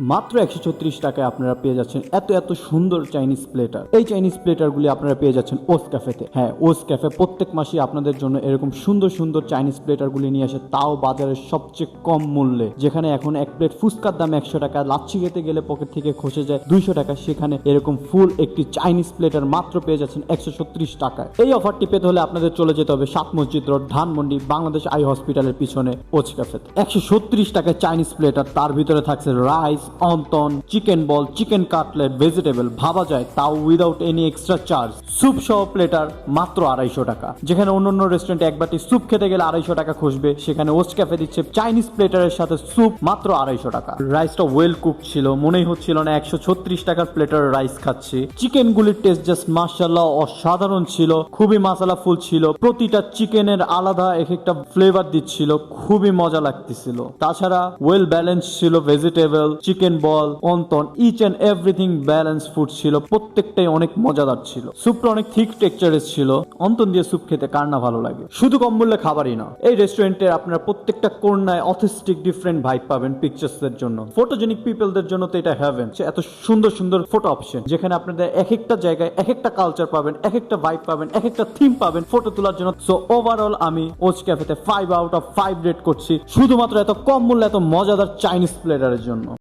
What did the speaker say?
মাত্র 136 টাকায় আপনারা পেয়ে যাচ্ছেন এত এত সুন্দর চাইনিজ প্লেটার। এই চাইনিজ প্লেটারগুলি আপনারা পেয়ে যাচ্ছেন ওস ক্যাফেতে। হ্যাঁ, ওস ক্যাফে প্রত্যেক মাসে আপনাদের জন্য এরকম সুন্দর সুন্দর চাইনিজ প্লেটারগুলি নিয়ে আসে, তাও বাজারের সবচেয়ে কম মূল্যে। যেখানে এখন এক প্লেট ফুচকার দাম 100 টাকা, লাচ্ছি খেতে গেলে পকেট থেকে খসে যায় 200 টাকা, সেখানে এরকম ফুল একটি চাইনিজ প্লেটার মাত্র পেয়ে যাচ্ছেন 136 টাকায়। এই অফারটি পেতে হলে আপনাদের চলে যেতে হবে 7 মসজিদ রোড, ধানমন্ডি, বাংলাদেশ আই হসপিটালের পিছনে ওস ক্যাফেতে। 136 টাকায় চাইনিজ প্লেটার, তার ভিতরে থাকছে রাইস, অন্তন, চিকেন বল, চিকেন কাটলেট, ভেজিটেবল, ভাবা যায় তাও without any extra charge. Soup সহ প্লেটার মাত্র 250 টাকা। যেখানে অন্যান্য রেস্টুরেন্টে এক বাটি স্যুপ খেতে গেলে 250 টাকা খসবে, সেখানে ওস্ট ক্যাফে দিচ্ছে চাইনিজ প্লেটারের সাথে স্যুপ মাত্র 250 টাকা। রাইসটা ওয়েল কুক ছিল, মনেই হচ্ছিল না 136 টাকার প্লেটার রাইস খাচ্ছি। চিকেন গুলির টেস্ট জাস্ট মাশাআল্লাহ অসাধারণ ছিল, খুবই মশলা ফুল ছিল, প্রতিটা চিকেনের আলাদা এক একটা ফ্লেভার দিচ্ছিল, খুবই মজা লাগতেছিল। তাছাড়া ওয়েল ব্যালেন্স ছিল, ভেজিটেবল, চিকেন বল, অন্তন, each and everything balance food ছিল, প্রত্যেকটাই অনেক মজাদার ছিল। স্যুপটা অনেক থিক টেক্সচারের ছিল। অন্তন দিয়ে স্যুপ খেতে কার না ভালো লাগে। শুধু কম মূল্যে খাবারই না, এই রেস্টুরেন্টের আপনারা প্রত্যেকটা কোর্নায় অথেন্টিক ডিফারেন্ট ভাইব পাবেন পিকচার্স এর জন্য। ফটোজেনিক পিপলদের জন্য তো এটা হেভেন। এত সুন্দর সুন্দর ফটো অপশন, যেখানে আপনাদের এক একটা জায়গায় এক একটা কালচার পাবেন, এক একটা ভাইব পাবেন, এক একটা থিম পাবেন ফটো তোলার জন্য। সো ওভারঅল আমি ওজ ক্যাফেতে 5 আউট অফ 5 রেট করছি, শুধুমাত্র এত কম মূল্যে এত মজাদার চাইনিজ প্লেটারের জন্য।